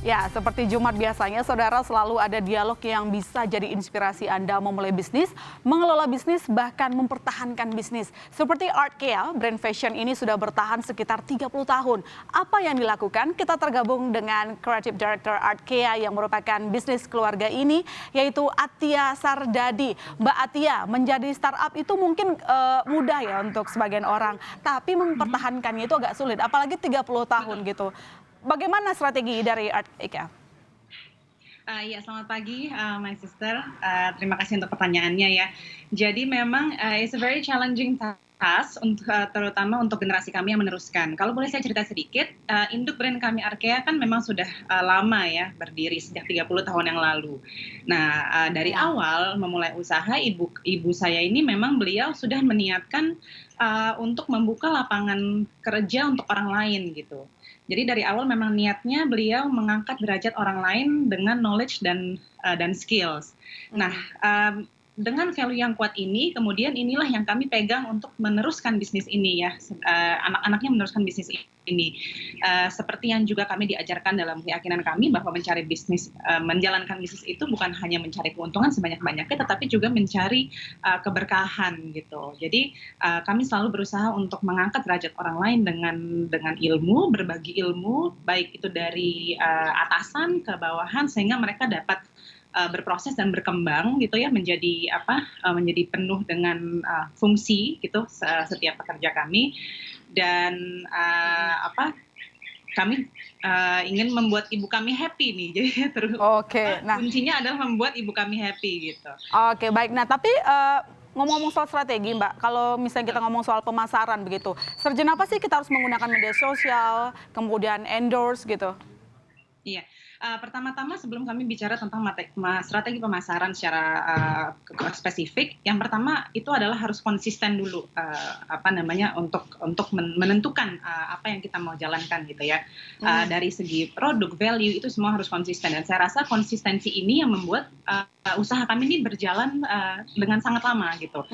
Ya, seperti Jumat biasanya, saudara selalu ada dialog yang bisa jadi inspirasi Anda memulai bisnis, mengelola bisnis, bahkan mempertahankan bisnis. Seperti Artkea, brand fashion ini sudah bertahan sekitar 30 tahun. Apa yang dilakukan? Kita tergabung dengan Creative Director Artkea yang merupakan bisnis keluarga ini, yaitu Atia Sardadi. Mbak Atia, menjadi startup itu mungkin mudah ya untuk sebagian orang, tapi mempertahankannya itu agak sulit, apalagi 30 tahun gitu. Bagaimana strategi dari Artkea? Ya, selamat pagi, my sister. Terima kasih untuk pertanyaannya ya. Jadi memang it's a very challenging task untuk terutama untuk generasi kami yang meneruskan. Kalau boleh saya cerita sedikit, induk brand kami Artkea kan memang sudah lama ya berdiri sejak 30 tahun yang lalu. Nah, dari Ya. awal memulai usaha ibu saya ini memang beliau sudah meniatkan untuk membuka lapangan kerja untuk orang lain gitu. Jadi dari awal memang niatnya beliau mengangkat derajat orang lain dengan knowledge dan skills. Nah, dengan value yang kuat ini, kemudian inilah yang kami pegang untuk meneruskan bisnis ini ya, anak-anaknya meneruskan bisnis ini. Seperti yang juga kami diajarkan dalam keyakinan kami bahwa mencari bisnis, menjalankan bisnis itu bukan hanya mencari keuntungan sebanyak-banyaknya, tetapi juga mencari keberkahan gitu. Jadi kami selalu berusaha untuk mengangkat derajat orang lain dengan ilmu, berbagi ilmu, baik itu dari atasan ke bawahan, sehingga mereka dapat berproses dan berkembang gitu ya menjadi menjadi penuh dengan fungsi gitu setiap pekerja kami dan kami ingin membuat ibu kami happy nih jadi terus Oke, nah, kuncinya adalah membuat ibu kami happy gitu. oke baik. Nah, tapi ngomong-ngomong soal strategi, Mbak, kalau misalnya kita ngomong soal pemasaran begitu, serjen apa sih kita harus menggunakan media sosial, kemudian endorse gitu? Iya, pertama-tama sebelum kami bicara tentang strategi pemasaran secara spesifik, yang pertama itu adalah harus konsisten dulu, untuk menentukan apa yang kita mau jalankan gitu ya. Dari segi produk, value itu semua harus konsisten dan saya rasa konsistensi ini yang membuat usaha kami ini berjalan dengan sangat lama gitu.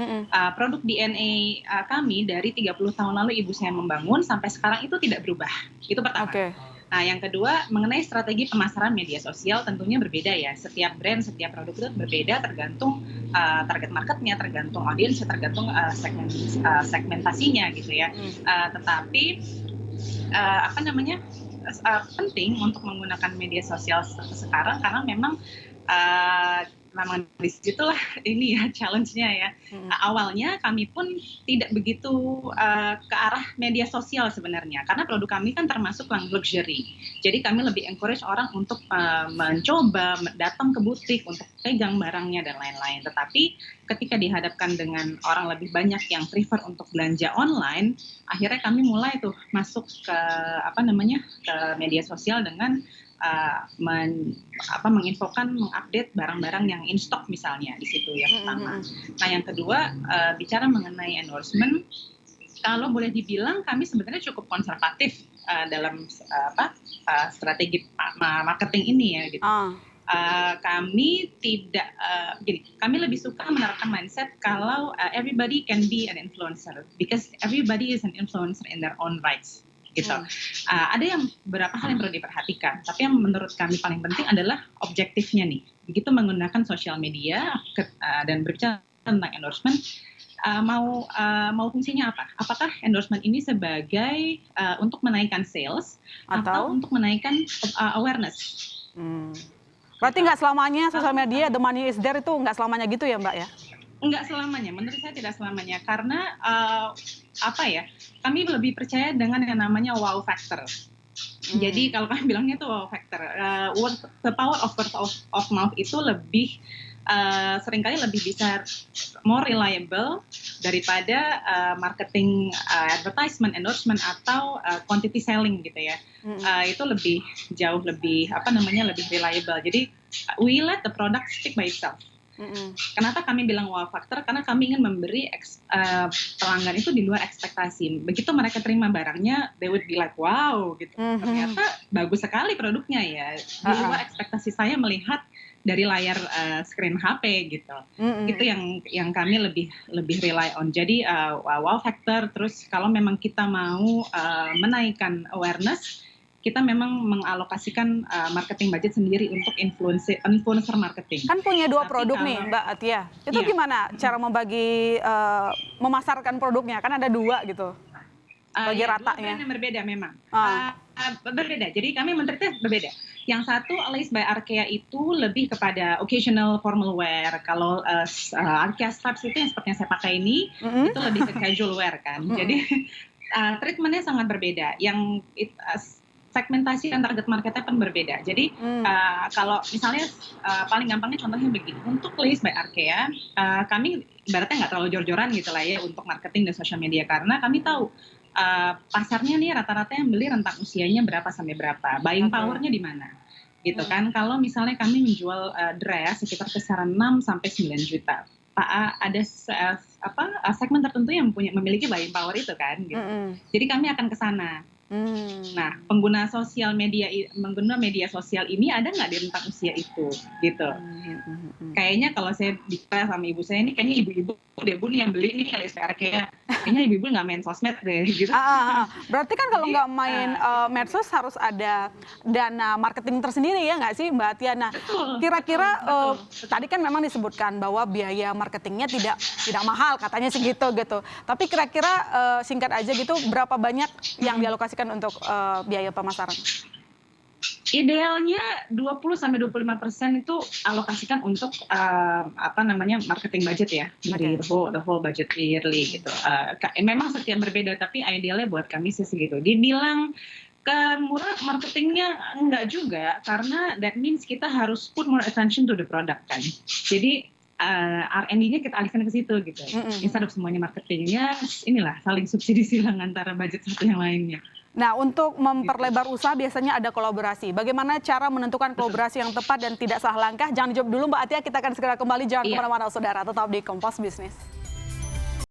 Produk DNA kami dari 30 tahun lalu ibu saya membangun sampai sekarang itu tidak berubah, itu pertama. Oke. Nah, yang kedua, mengenai strategi pemasaran media sosial tentunya berbeda ya. Setiap brand, setiap produk itu berbeda tergantung target marketnya, tergantung audiensnya, tergantung segmentasinya gitu ya. Tetapi penting untuk menggunakan media sosial sekarang karena memang disitulah ini ya challenge-nya ya. Awalnya kami pun tidak begitu ke arah media sosial sebenarnya karena produk kami kan termasuk luxury. Jadi kami lebih encourage orang untuk mencoba datang ke butik untuk pegang barangnya dan lain-lain. Tetapi ketika dihadapkan dengan orang lebih banyak yang prefer untuk belanja online, akhirnya kami mulai tuh masuk ke ke media sosial dengan menginfokan, mengupdate barang-barang yang in stock misalnya di situ yang pertama. Nah yang kedua bicara mengenai endorsement, kalau boleh dibilang kami sebenarnya cukup konservatif dalam strategi marketing ini ya gitu. Kami tidak kami lebih suka menerapkan mindset kalau everybody can be an influencer because everybody is an influencer in their own rights gitu. Ada beberapa hal yang perlu diperhatikan, tapi yang menurut kami paling penting adalah objektifnya nih. Begitu menggunakan sosial media dan berbicara tentang endorsement, mau fungsinya apa? Apakah endorsement ini sebagai untuk menaikkan sales atau untuk menaikkan awareness? Berarti nggak selamanya sosial media the money is there itu nggak selamanya gitu ya, Mbak ya? Enggak selamanya, menurut saya tidak selamanya karena kami lebih percaya dengan yang namanya wow factor. Jadi kalau kami bilangnya itu wow factor, the power of word of mouth itu lebih seringkali lebih bisa more reliable daripada marketing advertisement, endorsement atau quantity selling gitu ya. Itu jauh lebih lebih reliable. Jadi we let the product speak by itself. Kenapa kami bilang wow factor? Karena kami ingin memberi pelanggan itu di luar ekspektasi. Begitu mereka terima barangnya, they would be like wow gitu. Ternyata bagus sekali produknya ya. Di luar ekspektasi saya melihat dari layar screen HP gitu. Itu yang kami lebih rely on. Jadi wow factor. Terus kalau memang kita mau menaikkan awareness, kita memang mengalokasikan marketing budget sendiri untuk influencer marketing. Kan punya 2 Tapi produk nih kalau Mbak Atia. Itu iya, gimana cara membagi memasarkan produknya? Kan ada 2 gitu. Bagi ya, 2 ratanya. brand yang berbeda memang. Ah. Berbeda. Jadi kami men-treatnya berbeda. Yang satu Lace by Arkea itu lebih kepada occasional formal wear. Kalau Arkea Stripes itu yang seperti yang saya pakai ini, itu lebih ke casual wear kan. Jadi treatmentnya sangat berbeda. Yang segmentasi dan target marketnya pun berbeda. Jadi kalau misalnya paling gampangnya contohnya begini, untuk Lace by Arkea, kami ibaratnya nggak terlalu jor-joran gitu lah ya untuk marketing dan social media, karena kami tahu pasarnya nih rata-rata yang beli rentang usianya berapa sampai berapa, buying powernya di mana, gitu kan. Kalau misalnya kami menjual dress sekitar kisaran 6 sampai 9 juta, ada segmen tertentu yang memiliki buying power itu kan, gitu. Jadi kami akan ke sana. Nah, pengguna media sosial ini ada nggak di rentang usia itu, gitu. Kayaknya kalau saya bicara sama ibu saya ini, kayaknya ibu-ibu deh Bu nih yang beli nih Lace by Arkea. Kayaknya ibu-ibu nggak main sosmed deh, gitu. Berarti kan kalau nggak main medsos harus ada dana marketing tersendiri ya nggak sih Mbak Atia? Nah, kira-kira tadi kan memang disebutkan bahwa biaya marketingnya tidak mahal katanya segitu gitu. Tapi kira-kira singkat aja gitu, berapa banyak yang dialokasikan untuk biaya pemasaran? Idealnya 20-25% itu alokasikan untuk marketing budget ya, dari the whole budget yearly gitu. Memang setiap berbeda, tapi idealnya buat kami sih segitu. Dibilang murah marketingnya enggak juga, karena that means kita harus put more attention to the product kan. Jadi R&D-nya kita alihkan ke situ gitu. Instead of semuanya marketingnya, inilah saling subsidi silang antara budget satu yang lainnya. Nah, untuk memperlebar usaha biasanya ada kolaborasi. Bagaimana cara menentukan kolaborasi yang tepat dan tidak salah langkah? Jangan dijawab dulu Mbak Atia, kita akan segera kembali. Jangan kemana-mana saudara, tetap di Kompas Bisnis.